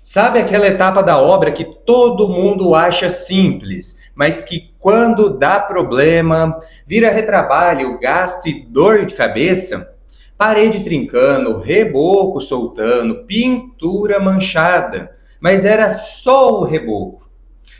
Sabe aquela etapa da obra que todo mundo acha simples, mas que quando dá problema, vira retrabalho, gasto e dor de cabeça? Parede trincando, reboco soltando, pintura manchada. Mas era só o reboco.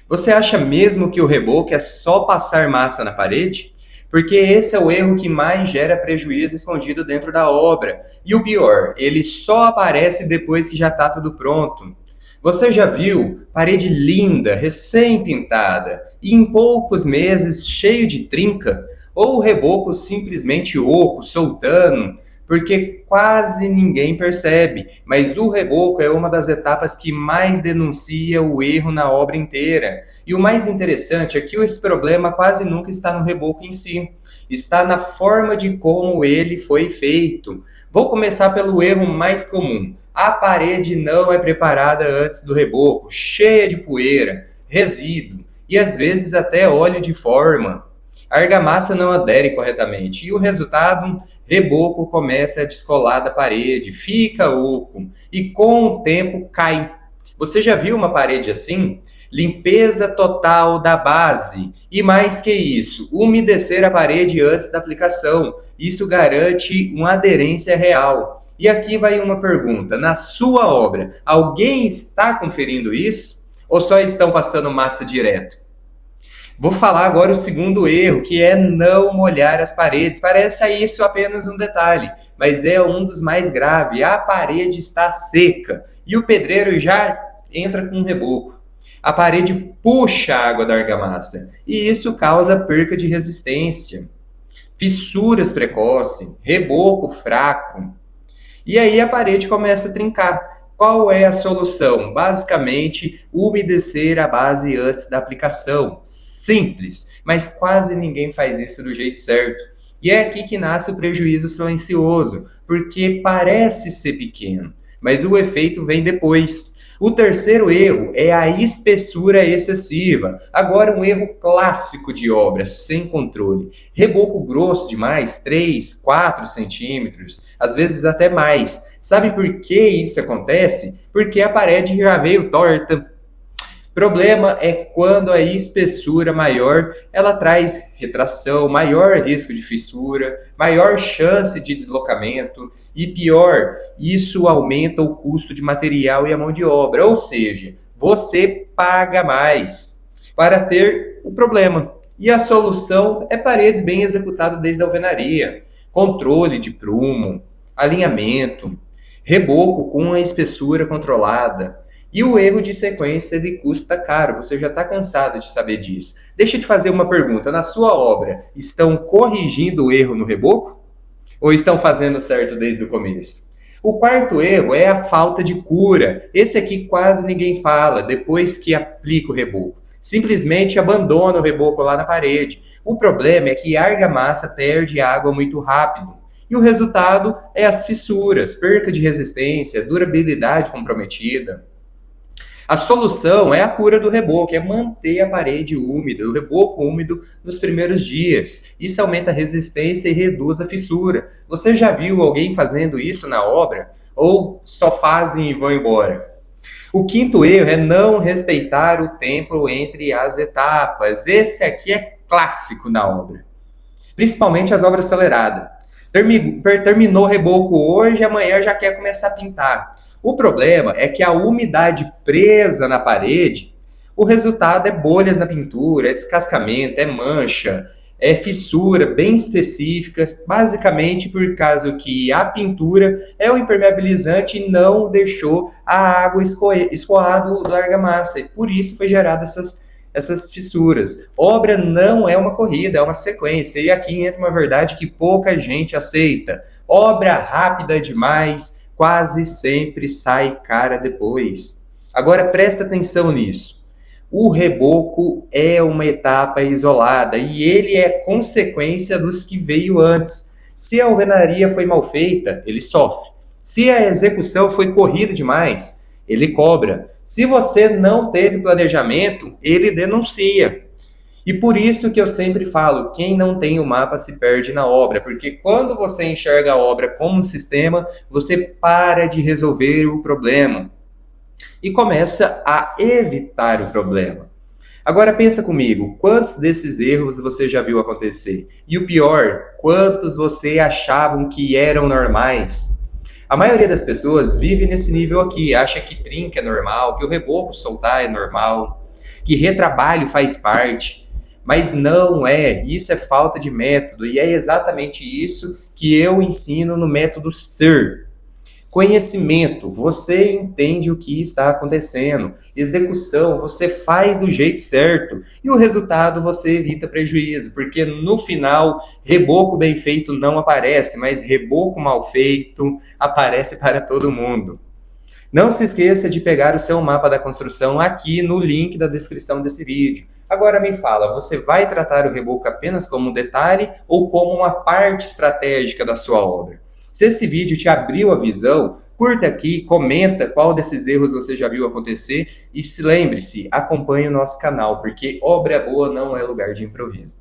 Você acha mesmo que o reboco é só passar massa na parede? Porque esse é o erro que mais gera prejuízo escondido dentro da obra. E o pior, ele só aparece depois que já está tudo pronto. Você já viu parede linda, recém-pintada, e em poucos meses cheio de trinca? Ou o reboco simplesmente oco, soltando? Porque quase ninguém percebe, mas o reboco é uma das etapas que mais denuncia o erro na obra inteira. E o mais interessante é que esse problema quase nunca está no reboco em si, está na forma de como ele foi feito. Vou começar pelo erro mais comum. A parede não é preparada antes do reboco, cheia de poeira, resíduo e às vezes até óleo de forma. A argamassa não adere corretamente e o resultado, reboco começa a descolar da parede, fica oco e com o tempo cai. Você já viu uma parede assim? Limpeza total da base e mais que isso, umedecer a parede antes da aplicação. Isso garante uma aderência real. E aqui vai uma pergunta: na sua obra, alguém está conferindo isso? Ou só estão passando massa direto? Vou falar agora o segundo erro, que é não molhar as paredes. Parece isso apenas um detalhe, mas é um dos mais graves. A parede está seca e o pedreiro já entra com um reboco. A parede puxa a água da argamassa e isso causa perca de resistência, fissuras precoces, reboco fraco. E aí a parede começa a trincar. Qual é a solução? Basicamente, umedecer a base antes da aplicação. Simples, mas quase ninguém faz isso do jeito certo. E é aqui que nasce o prejuízo silencioso, porque parece ser pequeno, mas o efeito vem depois. O terceiro erro é a espessura excessiva. Agora um erro clássico de obra, sem controle. Reboco grosso demais, 3, 4 centímetros, às vezes até mais. Sabe por que isso acontece? Porque a parede já veio torta. Problema é quando a espessura maior, ela traz retração, maior risco de fissura, maior chance de deslocamento e pior, isso aumenta o custo de material e a mão de obra, ou seja, você paga mais para ter o problema. E a solução é paredes bem executadas desde a alvenaria, controle de prumo, alinhamento, reboco com a espessura controlada. E o erro de sequência ele custa caro, você já está cansado de saber disso. Deixa eu te fazer uma pergunta: na sua obra, estão corrigindo o erro no reboco? Ou estão fazendo certo desde o começo? O quarto erro é a falta de cura. Esse aqui quase ninguém fala depois que aplica o reboco. Simplesmente abandona o reboco lá na parede. O problema é que a argamassa perde água muito rápido. E o resultado é as fissuras, perca de resistência, durabilidade comprometida. A solução é a cura do reboco, é manter a parede úmida, o reboco úmido nos primeiros dias. Isso aumenta a resistência e reduz a fissura. Você já viu alguém fazendo isso na obra? Ou só fazem e vão embora? O quinto erro é não respeitar o tempo entre as etapas. Esse aqui é clássico na obra, principalmente as obras aceleradas. Terminou o reboco hoje, amanhã já quer começar a pintar. O problema é que a umidade presa na parede, o resultado é bolhas na pintura, é descascamento, é mancha, é fissura bem específica, basicamente por causa que a pintura é o impermeabilizante e não deixou a água escoar da argamassa, e por isso foi gerada essas fissuras. Obra não é uma corrida, é uma sequência, e aqui entra uma verdade que pouca gente aceita. Obra rápida demais quase sempre sai cara depois. Agora presta atenção nisso. O reboco é uma etapa isolada e ele é consequência dos que veio antes. Se a alvenaria foi mal feita, ele sofre. Se a execução foi corrida demais, ele cobra. Se você não teve planejamento, ele denuncia. E por isso que eu sempre falo, quem não tem o mapa se perde na obra, porque quando você enxerga a obra como um sistema, você para de resolver o problema. e começa a evitar o problema. Agora pensa comigo, quantos desses erros você já viu acontecer? E o pior, quantos você achavam que eram normais? A maioria das pessoas vive nesse nível aqui, acha que trinca é normal, que o reboco soltar é normal, que retrabalho faz parte, mas não é, isso é falta de método e é exatamente isso que eu ensino no método SIR. Conhecimento, você entende o que está acontecendo. Execução, você faz do jeito certo. E o resultado, você evita prejuízo, porque no final, reboco bem feito não aparece, mas reboco mal feito aparece para todo mundo. Não se esqueça de pegar o seu mapa da construção aqui no link da descrição desse vídeo. Agora me fala, você vai tratar o reboco apenas como um detalhe ou como uma parte estratégica da sua obra? Se esse vídeo te abriu a visão, curta aqui, comenta qual desses erros você já viu acontecer e se lembre-se, acompanhe o nosso canal, porque obra boa não é lugar de improviso.